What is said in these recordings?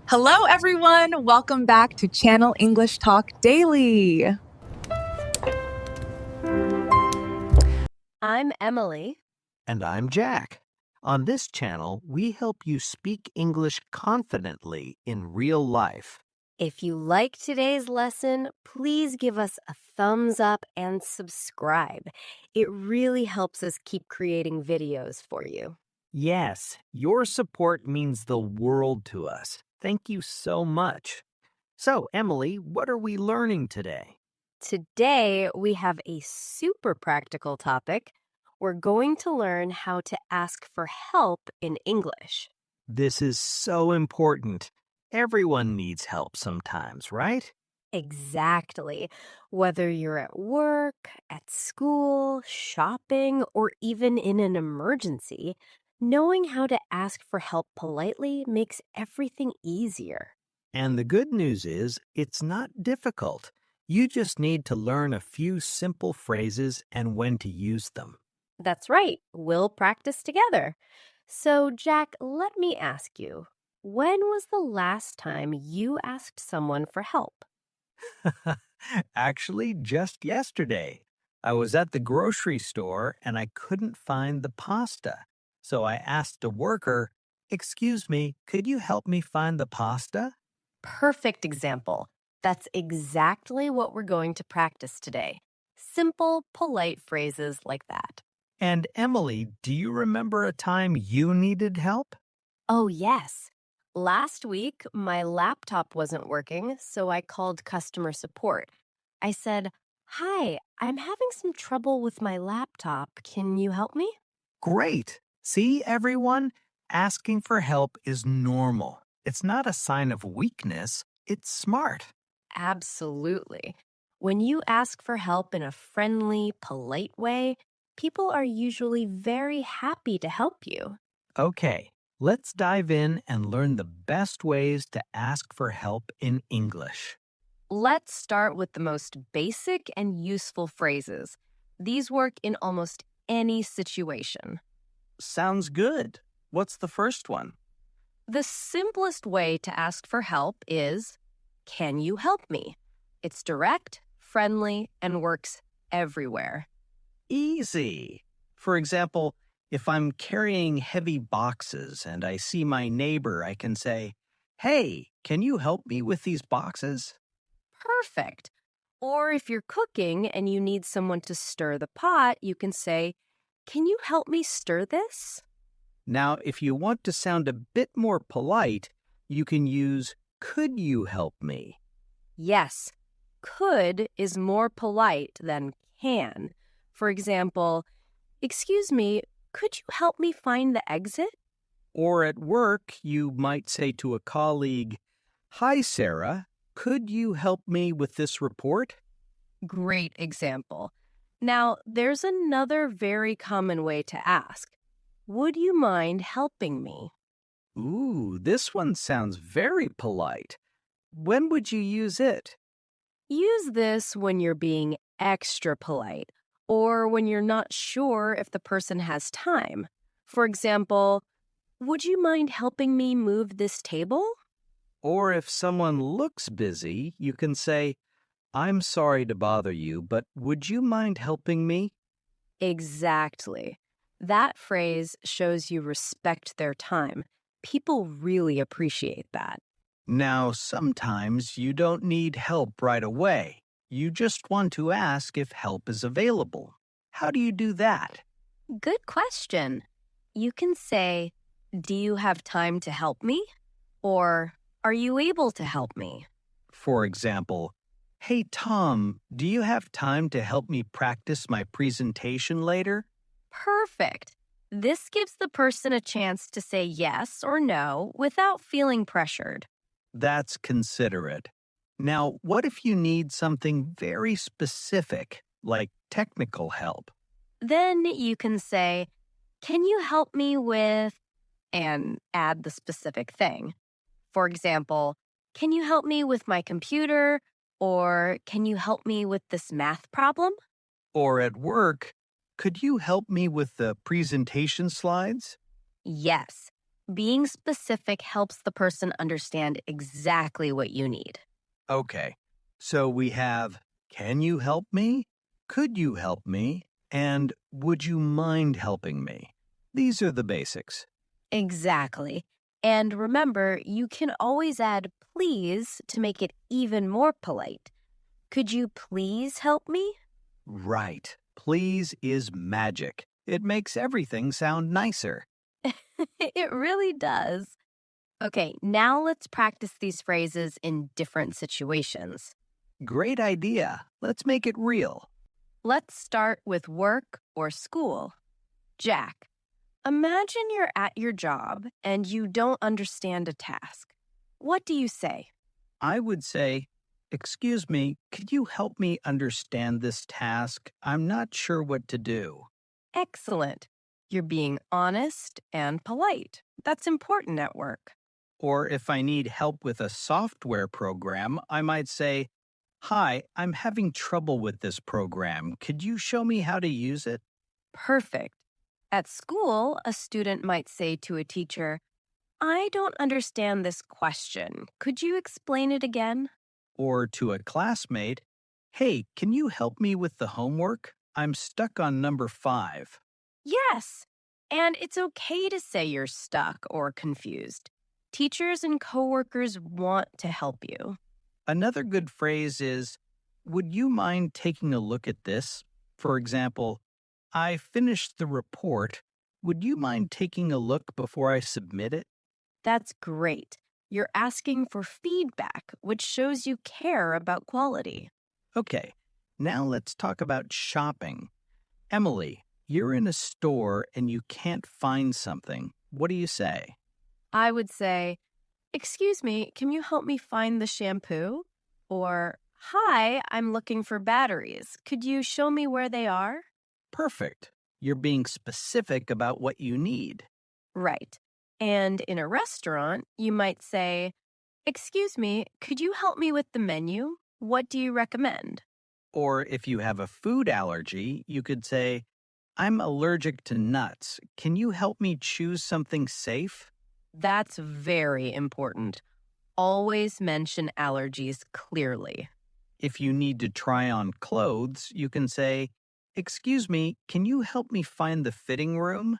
Hello, everyone. Welcome back to Channel English Talk Daily. I'm Emily. And I'm Jack. On this channel, we help you speak English confidently in real life. If you like today's lesson, please give us a thumbs up and subscribe. It really helps us keep creating videos for you. Yes, your support means the world to us. Thank you so much. So, Emily, what are we learning today? Today, we have a super practical topic. We're going to learn how to ask for help in English. This is so important. Everyone needs help sometimes, right? Exactly. Whether you're at work, at school, shopping, or even in an emergency, knowing how to ask for help politely makes everything easier. And the good news is, it's not difficult. You just need to learn a few simple phrases and when to use them. That's right. We'll practice together. So, Jack, let me ask you, when was the last time you asked someone for help? Actually, just yesterday, I was at the grocery store and I couldn't find the pasta. So I asked a worker, "Excuse me, could you help me find the pasta?" Perfect example. That's exactly what we're going to practice today. Simple, polite phrases like that. And Emily, do you remember a time you needed help? Oh, yes. Last week, my laptop wasn't working, so I called customer support. I said, "Hi, I'm having some trouble with my laptop. Can you help me?" Great. See, everyone? Asking for help is normal. It's not a sign of weakness, it's smart. Absolutely. When you ask for help in a friendly, polite way, people are usually very happy to help you. Okay, let's dive in and learn the best ways to ask for help in English. Let's start with the most basic and useful phrases. These work in almost any situation. Sounds good. What's the first one? The simplest way to ask for help is, "Can you help me?" It's direct, friendly, and works everywhere. Easy. For example, if I'm carrying heavy boxes and I see my neighbor, I can say, "Hey, can you help me with these boxes?" Perfect. Or if you're cooking and you need someone to stir the pot, you can say, "Can you help me stir this?" Now, if you want to sound a bit more polite, you can use, "Could you help me?" Yes, could is more polite than can. For example, "Excuse me, could you help me find the exit?" Or at work, you might say to a colleague, "Hi, Sarah, could you help me with this report?" Great example. Now, there's another very common way to ask. Would you mind helping me? Ooh, this one sounds very polite. When would you use it? Use this when you're being extra polite or when you're not sure if the person has time. For example, would you mind helping me move this table? Or if someone looks busy, you can say, "I'm sorry to bother you, but would you mind helping me?" Exactly. That phrase shows you respect their time. People really appreciate that. Now, sometimes you don't need help right away. You just want to ask if help is available. How do you do that? Good question. You can say, "Do you have time to help me?" Or, "Are you able to help me?" For example, "Hey, Tom, do you have time to help me practice my presentation later?" Perfect. This gives the person a chance to say yes or no without feeling pressured. That's considerate. Now, what if you need something very specific, like technical help? Then you can say, "Can you help me with," and add the specific thing. For example, "Can you help me with my computer?" Or, "Can you help me with this math problem?" Or at work, "Could you help me with the presentation slides?" Yes. Being specific helps the person understand exactly what you need. Okay, so we have can you help me? Could you help me? And would you mind helping me? These are the basics. Exactly. And remember, you can always add please to make it even more polite. Could you please help me? Right. Please is magic. It makes everything sound nicer. It really does. Okay, now let's practice these phrases in different situations. Great idea. Let's make it real. Let's start with work or school. Jack, imagine you're at your job and you don't understand a task. What do you say? I would say, excuse me, could you help me understand this task? I'm not sure what to do. Excellent. You're being honest and polite. That's important at work. Or if I need help with a software program, I might say, hi, I'm having trouble with this program. Could you show me how to use it? Perfect. At school, a student might say to a teacher, I don't understand this question. Could you explain it again? Or to a classmate, hey, can you help me with the homework? I'm stuck on number 5. Yes. And it's okay to say you're stuck or confused. Teachers and coworkers want to help you. Another good phrase is, would you mind taking a look at this? For example, I finished the report. Would you mind taking a look before I submit it? That's great. You're asking for feedback, which shows you care about quality. Okay, now let's talk about shopping. Emily, you're in a store and you can't find something. What do you say? I would say, excuse me, can you help me find the shampoo? Or, hi, I'm looking for batteries. Could you show me where they are? Perfect. You're being specific about what you need. Right. And in a restaurant, you might say, excuse me, could you help me with the menu? What do you recommend? Or if you have a food allergy, you could say, I'm allergic to nuts. Can you help me choose something safe? That's very important. Always mention allergies clearly. If you need to try on clothes, you can say, excuse me, can you help me find the fitting room?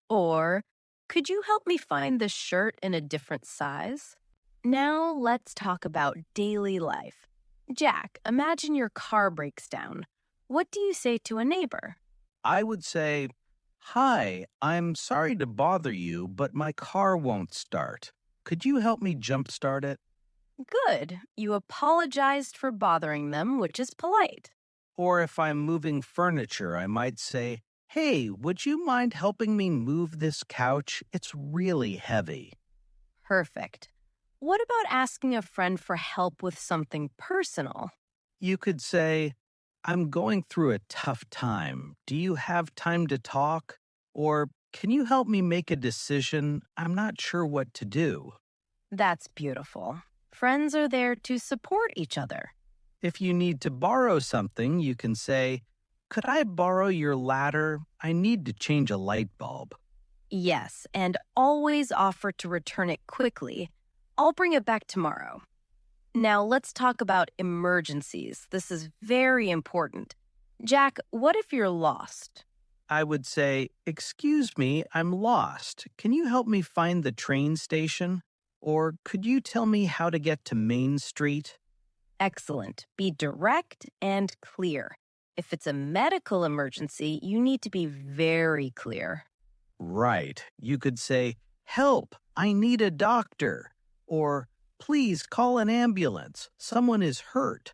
Or, could you help me find the shirt in a different size? Now let's talk about daily life. Jack, imagine your car breaks down. What do you say to a neighbor? I would say, hi, I'm sorry to bother you, but my car won't start. Could you help me jumpstart it? Good. You apologized for bothering them, which is polite. Or if I'm moving furniture, I might say, hey, would you mind helping me move this couch? It's really heavy. Perfect. What about asking a friend for help with something personal? You could say, I'm going through a tough time. Do you have time to talk? Or can you help me make a decision? I'm not sure what to do. That's beautiful. Friends are there to support each other. If you need to borrow something, you can say, could I borrow your ladder? I need to change a light bulb. Yes, and always offer to return it quickly. I'll bring it back tomorrow. Now let's talk about emergencies. This is very important. Jack, what if you're lost? I would say, excuse me, I'm lost. Can you help me find the train station? Or could you tell me how to get to Main Street? Excellent. Be direct and clear. If it's a medical emergency, you need to be very clear. Right. You could say, help, I need a doctor. Or, please call an ambulance. Someone is hurt.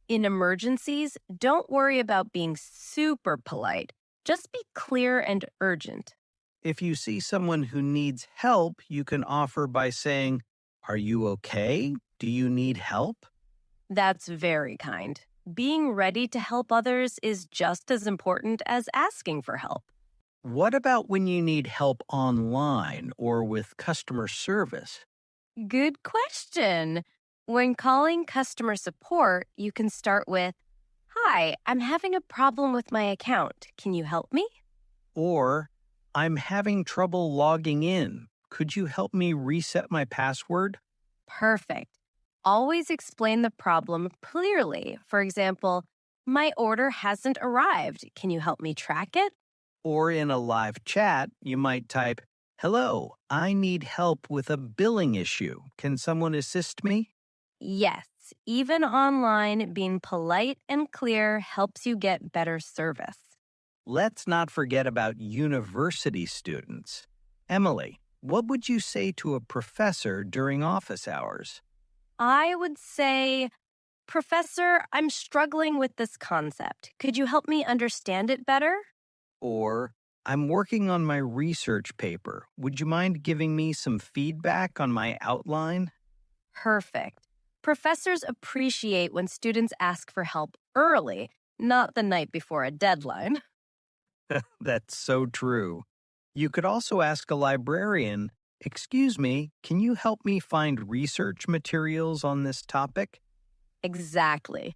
In emergencies, don't worry about being super polite. Just be clear and urgent. If you see someone who needs help, you can offer by saying, are you okay? Do you need help? That's very kind. Being ready to help others is just as important as asking for help. What about when you need help online or with customer service? Good question. When calling customer support, you can start with, hi, I'm having a problem with my account. Can you help me? Or, I'm having trouble logging in. could you help me reset my password? Perfect. Always explain the problem clearly. For example, my order hasn't arrived. Can you help me track it? Or in a live chat, you might type, "Hello, I need help with a billing issue. Can someone assist me?" Yes, even online, being polite and clear helps you get better service. Let's not forget about university students. Emily, what would you say to a professor during office hours? I would say, Professor, I'm struggling with this concept. Could you help me understand it better? Or, "I'm working on my research paper. Would you mind giving me some feedback on my outline?" Perfect. Professors appreciate when students ask for help early, not the night before a deadline. That's so true. You could also ask a librarian, "Excuse me, can you help me find research materials on this topic?" Exactly.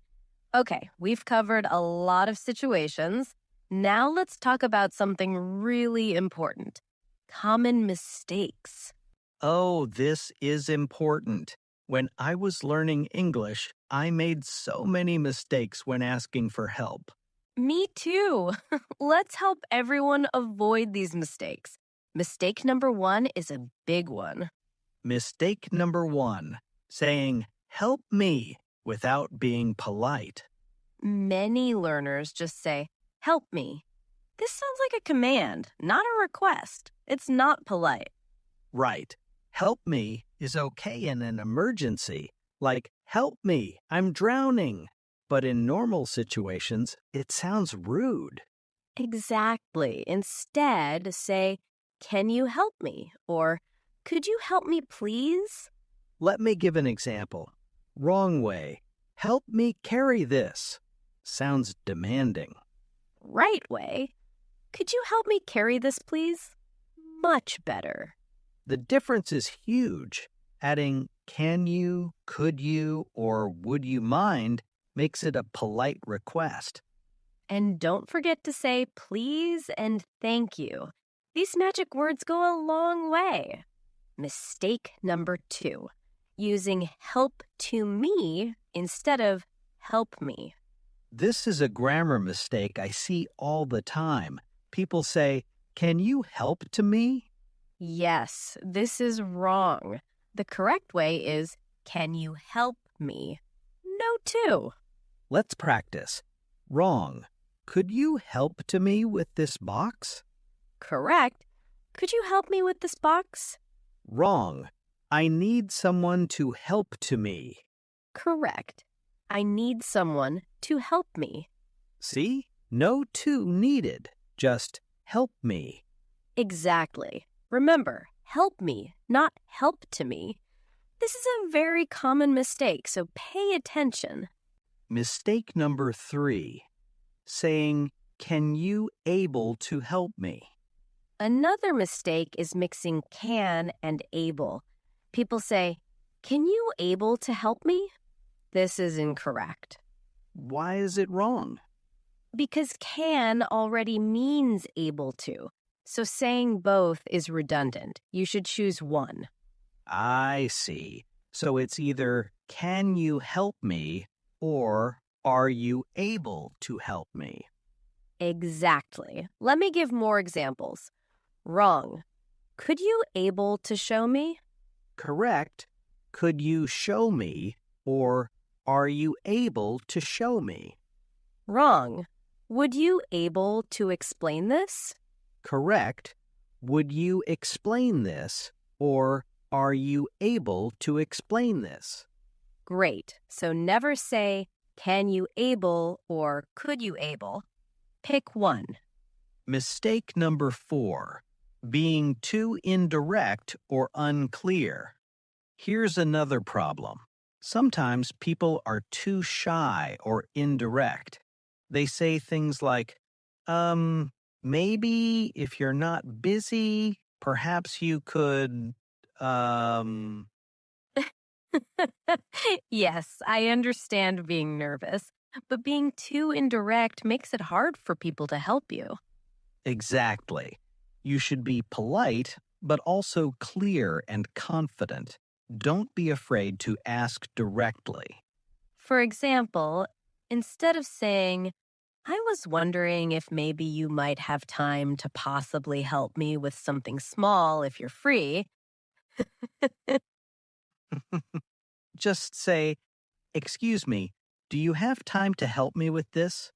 Okay, we've covered a lot of situations. Now let's talk about something really important: common mistakes. Oh, this is important. When I was learning English, I made so many mistakes when asking for help. Me too. Let's help everyone avoid these mistakes. Mistake number one is a big one. Mistake number one, saying, "Help me," without being polite. Many learners just say, "Help me." This sounds like a command, not a request. It's not polite. Right. "Help me" is okay in an emergency, like, "Help me, I'm drowning." But in normal situations, it sounds rude. Exactly. Instead, say, "Can you help me?" Or, "Could you help me, please?" Let me give an example. Wrong way. "Help me carry this." Sounds demanding. Right way. "Could you help me carry this, please?" Much better. The difference is huge. Adding "can you," "could you," or "would you mind" makes it a polite request. And don't forget to say please and thank you. These magic words go a long way. Mistake number two: using help to me instead of help me. This is a grammar mistake I see all the time. People say, "Can you help to me?" Yes, this is wrong. The correct way is, "Can you help me?" No, to. Let's practice. Wrong. "Could you help to me with this box?" Correct. "Could you help me with this box?" Wrong. "I need someone to help to me." Correct. "I need someone to help me." See? No "to" needed. Just "help me." Exactly. Remember, help me, not help to me. This is a very common mistake, so pay attention. Mistake number 3. Saying, "Can you able to help me?" Another mistake is mixing can and able. People say, "Can you able to help me?" This is incorrect Why is it wrong? because can already means able to. So saying both is redundant. You should choose one. I see. So it's either "can you help me" or "are you able to help me?" Exactly. Let me give more examples. Wrong. "Could you able to show me?" Correct. "Could you show me?" or "are you able to show me?" Wrong. "Would you able to explain this?" Correct. "Would you explain this?" or "are you able to explain this?" Great. So never say, "Can you able?" or "Could you able?" Pick one. Mistake number 4. Being too indirect or unclear. Here's another problem. Sometimes people are too shy or indirect. They say things like, maybe if you're not busy, perhaps you could, um, Yes, I understand being nervous, but being too indirect makes it hard for people to help you. exactly. You should be polite, but also clear and confident. Don't be afraid to ask directly. For example, instead of saying, I was wondering if maybe you might have time to possibly help me with something small if you're free. Just say, "Excuse me, do you have time to help me with this?"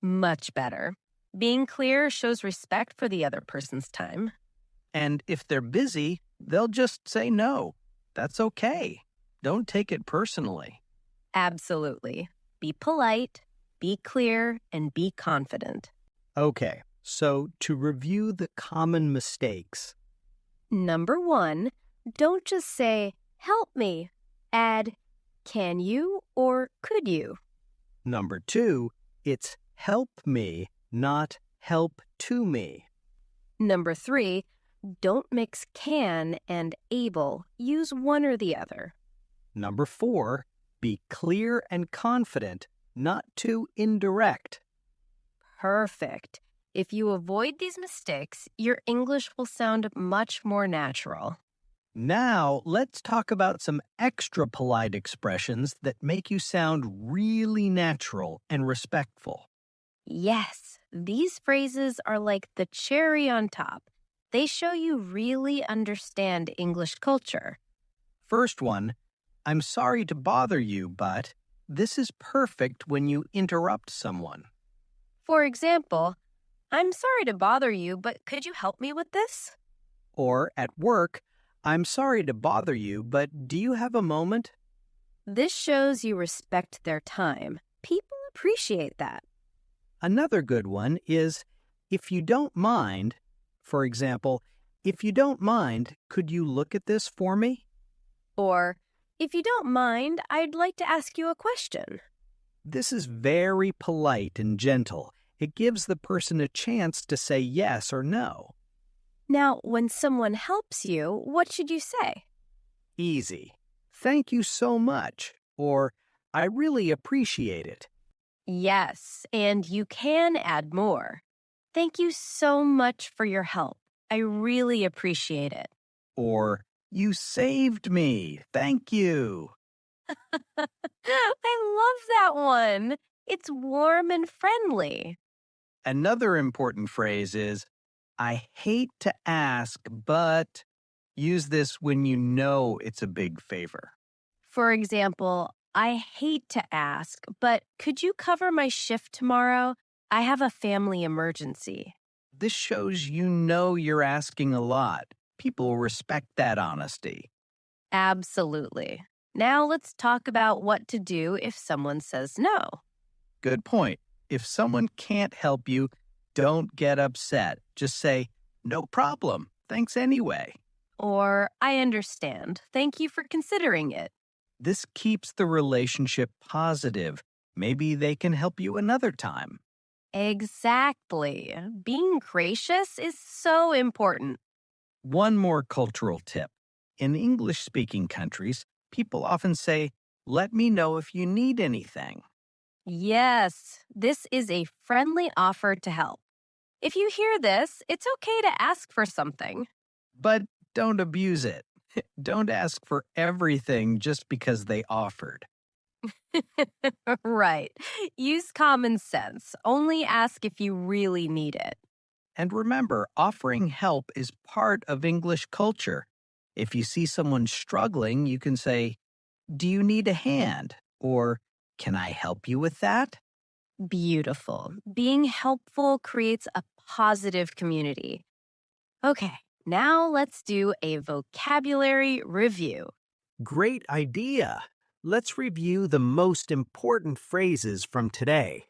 Much better. Being clear shows respect for the other person's time. And if they're busy, they'll just say no. That's okay. Don't take it personally. Absolutely. Be polite, be clear, and be confident. Okay, so to review the common mistakes. Number 1, don't just say, help me. Add, can you or could you? Number 2, it's help me, not help to me. Number 3, don't mix can and able. Use one or the other. Number 4, be clear and confident, not too indirect. Perfect. If you avoid these mistakes, your English will sound much more natural. Now, let's talk about some extra polite expressions that make you sound really natural and respectful. Yes, these phrases are like the cherry on top. They show you really understand English culture. First one, I'm sorry to bother you, but this is perfect when you interrupt someone. For example, I'm sorry to bother you, but could you help me with this? Or at work, I'm sorry to bother you, but do you have a moment? This shows you respect their time. People appreciate that. Another good one is, if you don't mind, for example, if you don't mind, could you look at this for me? Or, if you don't mind, I'd like to ask you a question. This is very polite and gentle. It gives the person a chance to say yes or no. Now, when someone helps you, what should you say? Easy. Thank you so much. Or, I really appreciate it. Yes, and you can add more. Thank you so much for your help. I really appreciate it. Or, you saved me. Thank you. I love that one. It's warm and friendly. Another important phrase is, I hate to ask, but use this when you know it's a big favor. For example, I hate to ask, but could you cover my shift tomorrow? I have a family emergency. This shows you know you're asking a lot. People respect that honesty. Absolutely. Now let's talk about what to do if someone says no. Good point. If someone can't help you, don't get upset. Just say, no problem. Thanks anyway. Or, I understand. Thank you for considering it. This keeps the relationship positive. Maybe they can help you another time. Exactly. Being gracious is so important. One more cultural tip. In English-speaking countries, people often say, let me know if you need anything. Yes, this is a friendly offer to help. If you hear this, it's okay to ask for something. But don't abuse it. Don't ask for everything just because they offered. Right. Use common sense. Only ask if you really need it. And remember, offering help is part of English culture. If you see someone struggling, you can say, do you need a hand? Or, can I help you with that? Beautiful. Being helpful creates a positive community. Okay, now let's do a vocabulary review. Great idea. Let's review the most important phrases from today.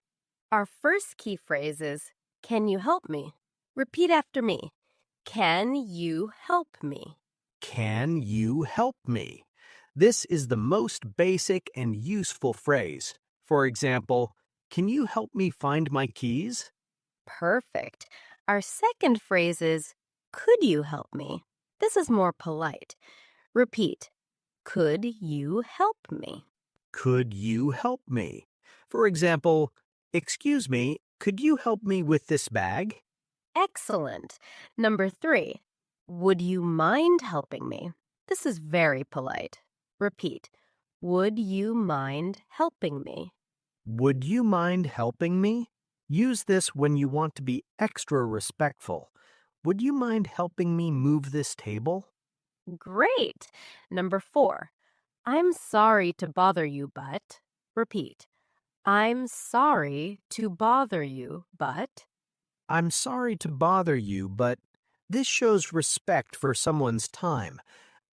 Our first key phrase is, can you help me? Repeat after me. Can you help me? Can you help me? This is the most basic and useful phrase. For example, can you help me find my keys? Perfect. Our second phrase is, could you help me? This is more polite. Repeat. Could you help me? Could you help me? For example, excuse me, could you help me with this bag? Excellent. Number 3. Would you mind helping me? This is very polite. Repeat. Would you mind helping me? Would you mind helping me? Use this when you want to be extra respectful. Would you mind helping me move this table? Great. Number 4. I'm sorry to bother you, but. Repeat. I'm sorry to bother you, but. I'm sorry to bother you, but this shows respect for someone's time.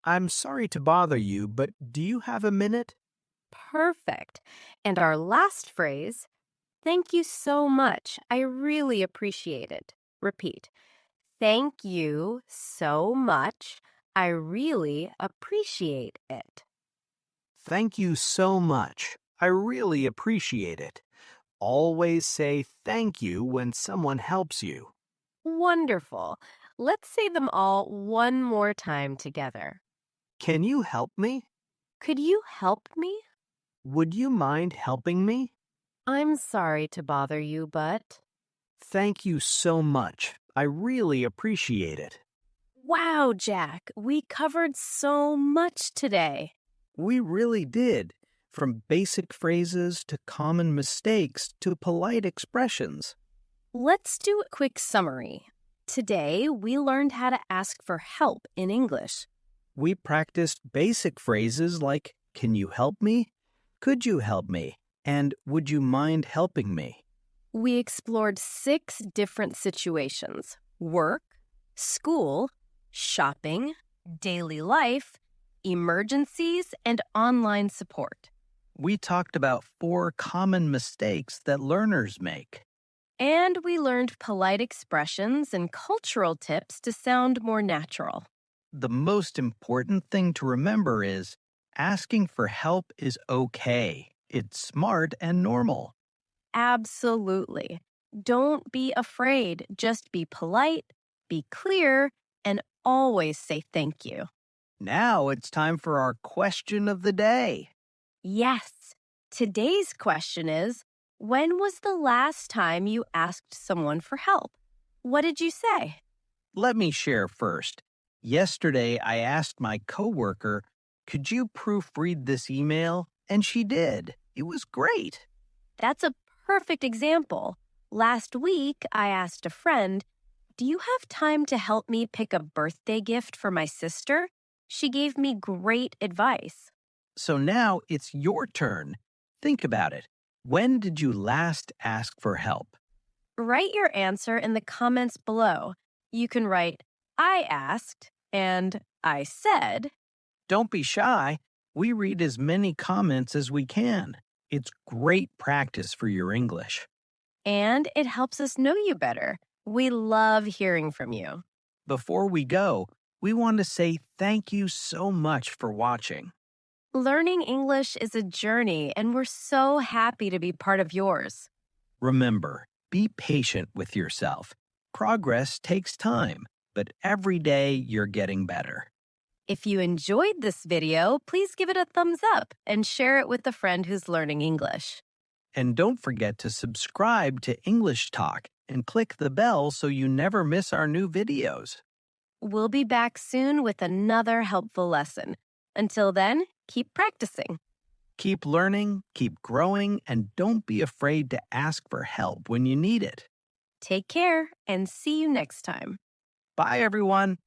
I'm sorry to bother you, but do you have a minute? Perfect. And our last phrase, thank you so much. I really appreciate it. Repeat. Thank you so much. I really appreciate it. Thank you so much. I really appreciate it. Always say thank you when someone helps you. Wonderful. Let's say them all one more time together. Can you help me? Could you help me? Would you mind helping me? I'm sorry to bother you, but. Thank you so much. I really appreciate it. Wow, Jack, we covered so much today. We really did, from basic phrases to common mistakes to polite expressions. Let's do a quick summary. Today, we learned how to ask for help in English. We practiced basic phrases like, can you help me? Could you help me? And would you mind helping me? We explored 6 different situations: work, school, shopping, daily life, emergencies, and online support. We talked about 4 common mistakes that learners make. And we learned polite expressions and cultural tips to sound more natural. The most important thing to remember is asking for help is okay. It's smart and normal. Absolutely. Don't be afraid. Just be polite, be clear, and always say thank you. Now it's time for our question of the day. Yes. Today's question is, when was the last time you asked someone for help? What did you say? Let me share first. Yesterday, I asked my coworker, could you proofread this email? And she did. It was great. That's a perfect example. Last week, I asked a friend, do you have time to help me pick a birthday gift for my sister? She gave me great advice. So now it's your turn. Think about it. When did you last ask for help? Write your answer in the comments below. You can write, I asked, and I said. Don't be shy. We read as many comments as we can. It's great practice for your English. And it helps us know you better. We love hearing from you. Before we go, we want to say thank you so much for watching. Learning English is a journey, and we're so happy to be part of yours. Remember, be patient with yourself. Progress takes time, but every day you're getting better. If you enjoyed this video, please give it a thumbs up and share it with a friend who's learning English. And don't forget to subscribe to English Talk and click the bell so you never miss our new videos. We'll be back soon with another helpful lesson. Until then, keep practicing. Keep learning, keep growing, and don't be afraid to ask for help when you need it. Take care and see you next time. Bye, everyone.